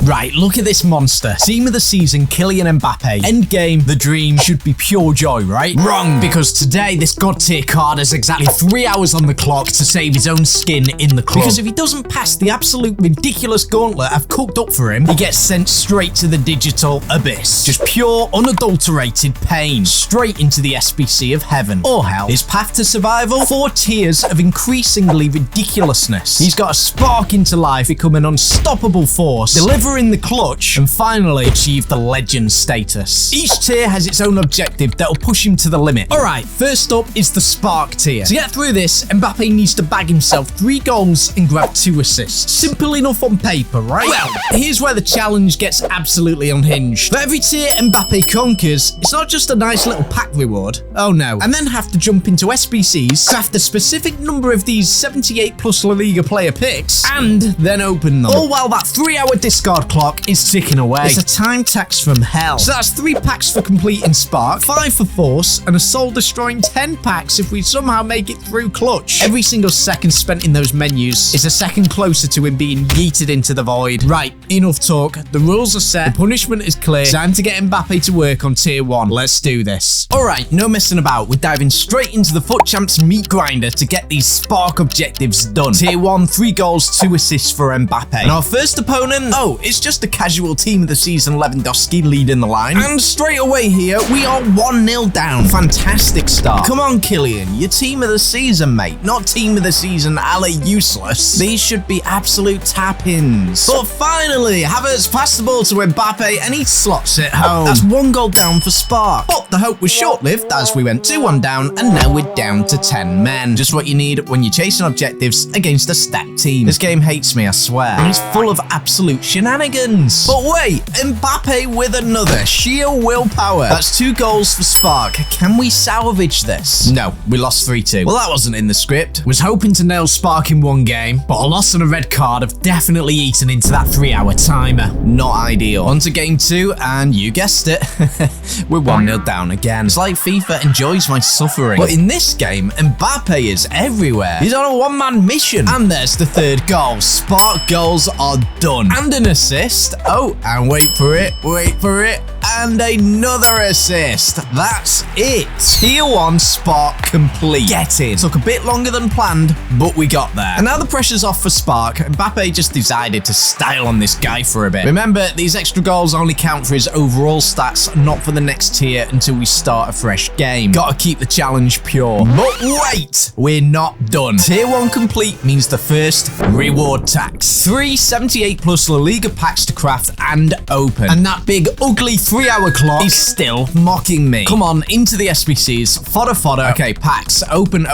Right, look at this monster. Team of the season, Kylian Mbappé. Endgame, the dream should be pure joy, right? Wrong, because today this god tier card has exactly 3 hours on the clock to save his own skin in the club. Because if he doesn't pass the absolute ridiculous gauntlet I've cooked up for him, he gets sent straight to the digital abyss. Just pure, unadulterated pain. Straight into the SBC of heaven. Or hell. His path to survival? 4 tiers of increasingly ridiculousness. He's got to spark into life, become an unstoppable force, deliver in the clutch, and finally achieve the legend status. Each tier has its own objective that'll push him to the limit. Alright, first up is the spark tier. To get through this, Mbappé needs to bag himself 3 goals and grab 2 assists. Simple enough on paper, right? Well, here's where the challenge gets absolutely unhinged. For every tier Mbappé conquers, it's not just a nice little pack reward. Oh no. And then have to jump into SBCs, craft a specific number of these 78 plus La Liga player picks, and then open them. All while that 3-hour discard clock is ticking away. It's a time tax from hell. So that's 3 packs for completing Spark, 5 for Force, and a soul-destroying 10 packs if we somehow make it through Clutch. Every single second spent in those menus is a second closer to him being yeeted into the void. Right, enough talk. The rules are set. The punishment is clear. Time to get Mbappé to work on tier 1. Let's do this. Alright, no messing about. We're diving straight into the FUT Champs meat grinder to get these Spark objectives done. Tier 1, 3 goals, 2 assists for Mbappé. And our first opponent, oh, it's just a casual team of the season Lewandowski leading the line. And straight away here, we are 1-0 down. Fantastic start. Come on, Kylian. You're team of the season, mate. Not team of the season a la useless. These should be absolute tap-ins. But finally, Havertz passed the ball to Mbappé and he slots it home. That's 1 goal down for Spark. But the hope was short-lived as we went 2-1 down and now we're down to 10 men. Just what you need when you're chasing objectives against a stacked team. This game hates me, I swear. And it's full of absolute shenanigans. But wait, Mbappé with another. Sheer willpower. That's 2 goals for Spark. Can we salvage this? No, we lost 3-2. Well, that wasn't in the script. Was hoping to nail Spark in 1 game, but a loss and a red card have definitely eaten into that 3-hour timer. Not ideal. On to game 2, and you guessed it. We're 1-0 down again. It's like FIFA enjoys my suffering. But in this game, Mbappé is everywhere. He's on a 1-man mission. And there's the 3rd goal. Spark goals are done. And an assist. Oh, and wait for it. And another assist. That's it. Tier 1 Spark complete. Get in. Took a bit longer than planned, but we got there. And now the pressure's off for Spark. Mbappé just decided to style on this guy for a bit. Remember, these extra goals only count for his overall stats, not for the next tier until we start a fresh game. Gotta keep the challenge pure. But wait, we're not done. Tier 1 complete means the first reward tax. 3 78 plus La Liga packs to craft and open. And that big ugly 3-hour clock is still mocking me. Come on, into the SBCs. Fodder. Okay, packs. Open.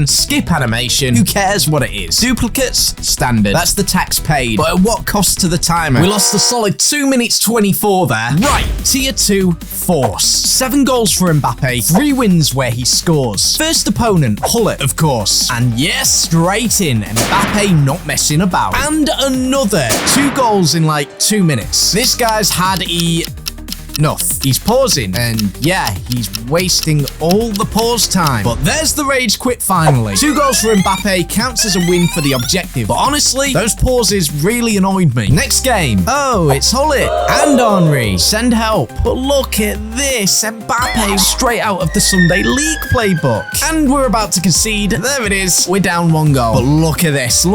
Skip animation. Who cares what it is? Duplicates? Standard. That's the tax paid. But at what cost to the timer? We lost a solid 2 minutes 24 there. Right, tier 2, Force. 7 goals for Mbappé, 3 wins where he scores. First opponent, Hullet, of course. And yes, straight in. Mbappé not messing about. And another 2 goals in like 2 minutes. This guy's had enough. He's pausing, and yeah, he's wasting all the pause time. But there's the rage quit finally. 2 goals for Mbappé counts as a win for the objective. But honestly, those pauses really annoyed me. Next game. Oh, it's Hullet and Henry. Send help. But look at this. Mbappé straight out of the Sunday League playbook. And we're about to concede. There it is. We're down 1 goal. But look at this.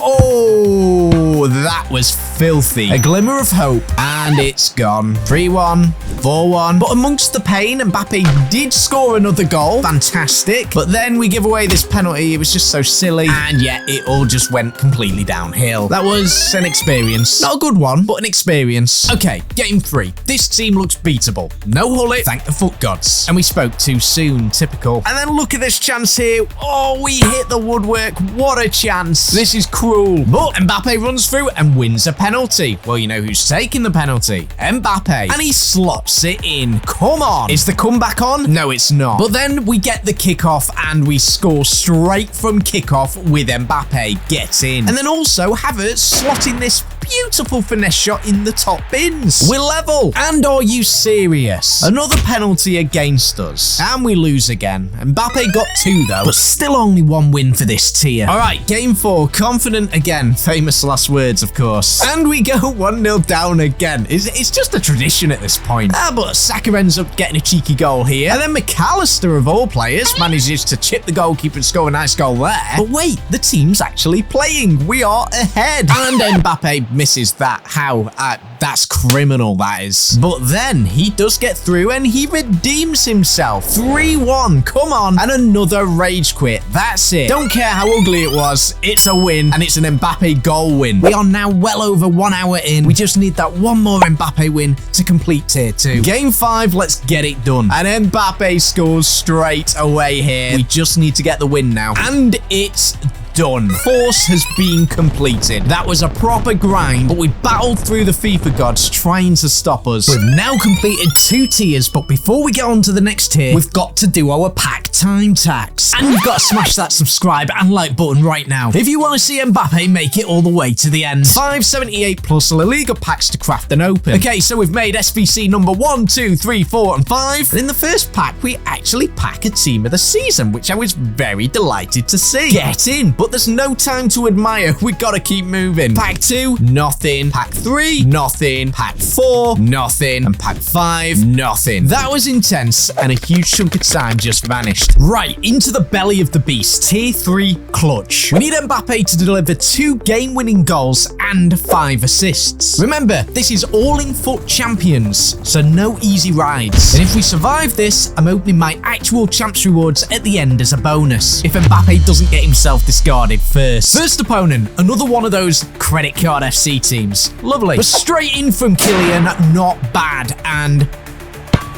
Oh, that was filthy. A glimmer of hope, and it's gone. 3-1, 4-1. But amongst the pain, Mbappé did score another goal. Fantastic. But then we give away this penalty. It was just so silly. And yeah, it all just went completely downhill. That was an experience. Not a good one, but an experience. Okay, game 3. This team looks beatable. No Hullet, thank the FUT gods. And we spoke too soon, typical. And then look at this chance here. Oh, we hit the woodwork. What a chance. This is cruel. But Mbappé runs through and wins a penalty. Well, you know who's taking the penalty? Mbappé. And he slots it in. Come on. Is the comeback on? No, it's not. But then we get the kickoff and we score straight from kickoff with Mbappé. Gets in. And then also Havertz slotting this Beautiful finesse shot in the top bins. We're level. And are you serious? Another penalty against us. And we lose again. Mbappé got 2 though, but still only 1 win for this tier. All right, game 4. Confident again. Famous last words, of course. And we go 1-0 down again. It's just a tradition at this point. But Saka ends up getting a cheeky goal here. And then McAllister, of all players, manages to chip the goalkeeper and score a nice goal there. But wait, the team's actually playing. We are ahead. And Mbappé misses that. How? That's criminal, that is. But then he does get through and he redeems himself. 3-1. Come on. And another rage quit. That's it. Don't care how ugly it was. It's a win, and it's an Mbappé goal win. We are now well over 1 hour in. We just need that one more Mbappé win to complete tier 2. Game 5, let's get it done. And Mbappé scores straight away here. We just need to get the win now. And it's done. Force has been completed. That was a proper grind, but we battled through the FIFA gods trying to stop us. We've now completed 2 tiers, but before we get on to the next tier, we've got to do our pack time tax. And you've got to smash that subscribe and like button right now if you want to see Mbappé make it all the way to the end. 578 plus La Liga packs to craft and open. Okay, so we've made SBC number 1, 2, 3, 4, and 5. And in the first pack, we actually pack a team of the season, which I was very delighted to see. Get in, but there's no time to admire. We gotta keep moving. Pack 2, nothing. Pack 3, nothing. Pack 4, nothing. And pack 5, nothing. That was intense, and a huge chunk of time just vanished. Right, into the belly of the beast. Tier 3 clutch. We need Mbappé to deliver 2 game-winning goals and 5 assists. Remember, this is all in FUT Champions, so no easy rides. And if we survive this, I'm opening my actual champs rewards at the end as a bonus, if Mbappé doesn't get himself discarded first. First opponent, another one of those credit card FC teams. Lovely. We're straight in from Kylian, not bad, and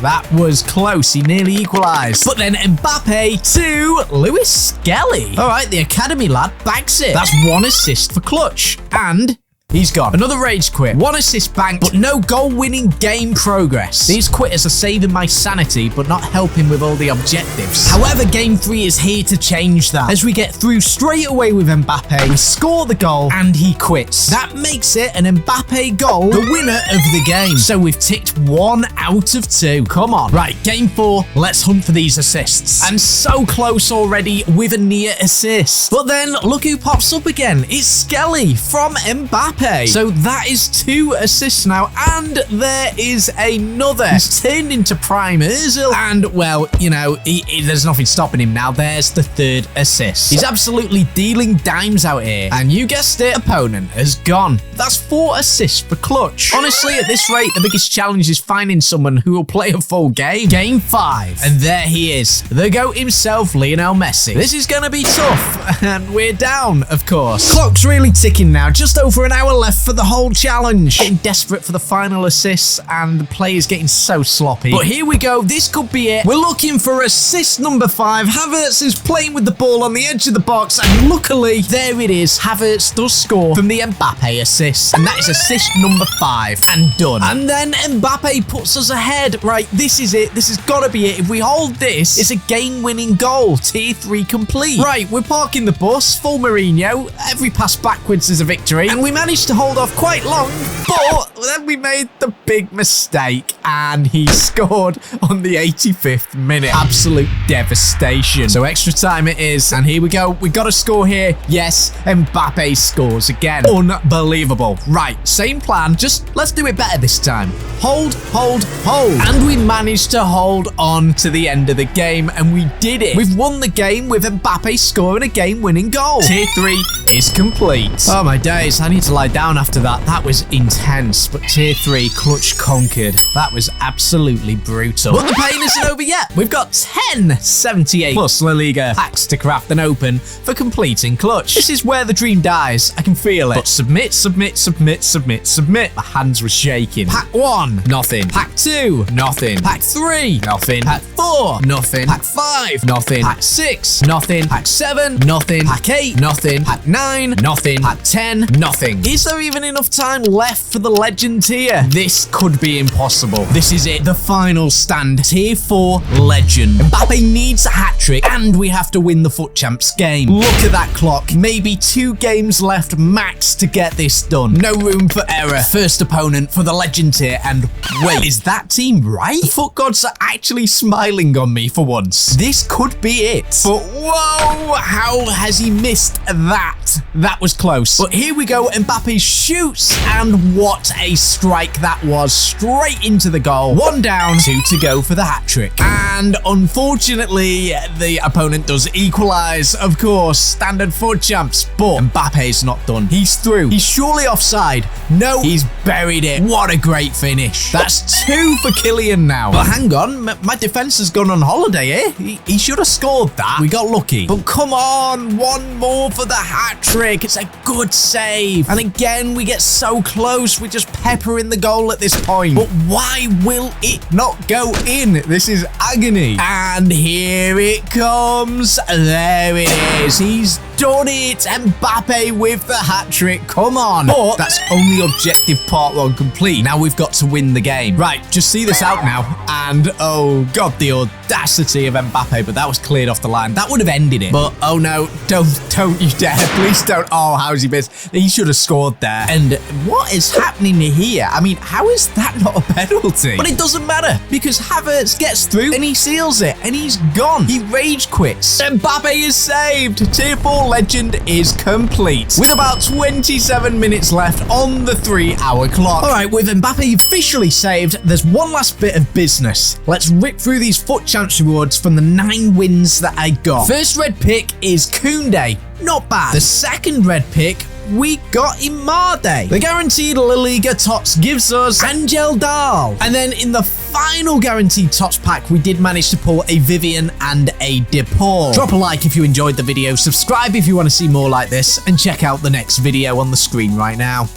that was close. He nearly equalised. But then Mbappé to Lewis Skelly. All right, the academy lad bags it. That's 1 assist for clutch. And he's gone. Another rage quit. 1 assist banked, but no goal-winning game progress. These quitters are saving my sanity, but not helping with all the objectives. However, game 3 is here to change that. As we get through straight away with Mbappé, we score the goal, and he quits. That makes it an Mbappé goal, the winner of the game. So we've ticked 1 out of 2. Come on. Right, game 4, let's hunt for these assists. And so close already with a near assist. But then, look who pops up again. It's Skelly from Mbappé. So that is 2 assists now, and there is another. He's turned into Prime Ozil, and well, you know, there's nothing stopping him now. There's the 3rd assist. He's absolutely dealing dimes out here, and you guessed it, opponent has gone. That's 4 assists for clutch. Honestly, at this rate, the biggest challenge is finding someone who will play a full game. Game 5, and there he is, the GOAT himself, Lionel Messi. This is gonna be tough, and we're down, of course. Clock's really ticking now, just over an hour left for the whole challenge. Getting desperate for the final assists, and the player's getting so sloppy. But here we go. This could be it. We're looking for assist number 5. Havertz is playing with the ball on the edge of the box, and luckily, there it is. Havertz does score from the Mbappé assist, and that is assist number 5, and done. And then Mbappé puts us ahead. Right, this is it. This has got to be it. If we hold this, it's a game-winning goal. Tier 3 complete. Right, we're parking the bus, full Mourinho. Every pass backwards is a victory, and we managed to hold off quite long, but then we made the big mistake, and he scored on the 85th minute. Absolute devastation. So extra time it is, and here we go. We got to score here. Yes, Mbappé scores again. Unbelievable. Right, same plan, just let's do it better this time. Hold, hold, hold. And we managed to hold on to the end of the game, and we did it. We've won the game with Mbappé scoring a game-winning goal. Tier 3 is complete. Oh my days, I need to lie down after that. That was intense, but tier 3 clutch conquered. That was absolutely brutal. But the pain isn't over yet. We've got 10 78 plus La Liga packs to craft and open for completing clutch. This is where the dream dies. I can feel it. But submit, submit, submit, submit, submit. My hands were shaking. Pack 1, nothing. Pack 2, nothing. Pack 3, nothing. Pack 4, nothing. Pack 5, nothing. Pack 6, nothing. Pack 7, nothing. Pack 8, nothing. Pack 9, nothing. Pack 10, nothing. Is there even enough time left for the legend tier. This could be impossible. This is it. The final stand. Tier 4 legend. Mbappé needs a hat-trick and we have to win the FUT Champs game. Look at that clock. Maybe 2 games left max to get this done. No room for error. First opponent for the legend tier, and wait, is that team right? The FUT gods are actually smiling on me for once. This could be it. But whoa, how has he missed that? That was close. But here we go. Mbappé shoots, and what a strike that was. Straight into the goal. 1 down, 2 to go for the hat-trick. And unfortunately, the opponent does equalize. Of course, standard FUT Champs. But Mbappe's not done. He's through. He's surely offside. No, he's buried it. What a great finish. That's 2 for Kylian now. But hang on, my defense has gone on holiday here. He should have scored that. We got lucky. But come on, 1 more for the hat-trick. It's a good save. And again, we get so close. We're just peppering the goal at this point. But why will it not go in? This is agony. And here it comes. There it is. He's done it. Mbappé with the hat-trick. Come on. But that's only objective part 1 complete. Now we've got to win the game. Right, just see this out now. And oh god, the audacity of Mbappé, but that was cleared off the line. That would have ended it. But oh no, don't you dare. Please don't. Oh, how's he missed? He should have scored there. And what is happening here? I mean, how is that not a penalty? But it doesn't matter because Havertz gets through and he seals it and he's gone. He rage quits. Mbappé is saved. Tier 4 legend is complete with about 27 minutes left on the 3-hour clock. All right, with Mbappé officially saved, there's one last bit of business. Let's rip through these FUT Champs rewards from the 9 wins that I got. First red pick is Koundé. Not bad. The second red pick, we got Imade. The guaranteed La Liga TOTS gives us Angel Dahl. And then in the final guaranteed TOTS pack, we did manage to pull a Vivian and a De Paul. Drop a like if you enjoyed the video, subscribe if you want to see more like this, and check out the next video on the screen right now.